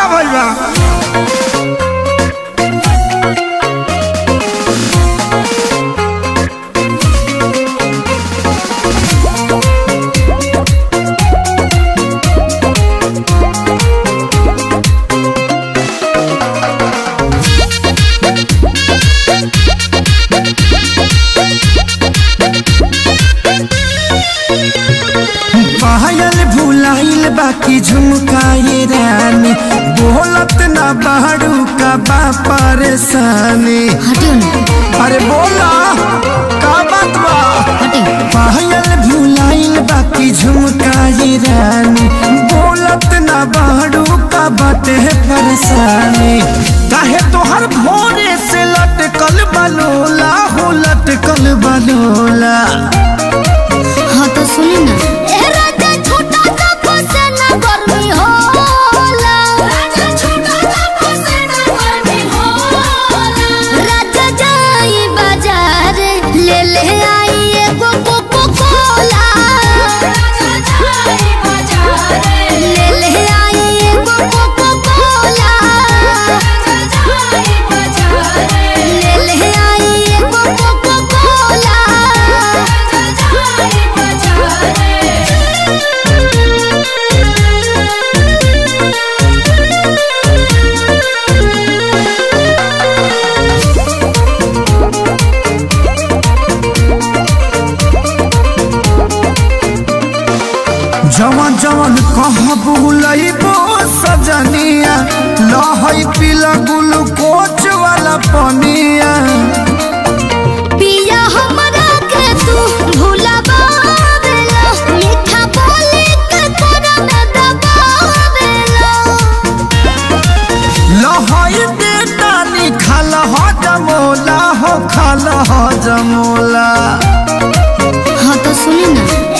का भइल बा भुलाइल बाकी झुमकाए रानी बोलत ना बाड़ू का बा परेशानी। अरे बोला का बात बा पायल भुलाइल बाकी झुमकाए रानी बोलत ना बाड़ू का बाटे परेशानी। काहे तोहर भोरे से लटकल बलोला हो लटकल बलोला। हाँ तो सुनी ना जवन जवन कहबू लइबो सजनिया लहई पीला ग्लूकोच वाला पनिया। पिया हमरा के तू भुलावेला मीठा बोली के तोरा में दबावेला। लहई बेटा निखाल हो जमोला हो खाल हो जमोला। हाँ तो सुनी ना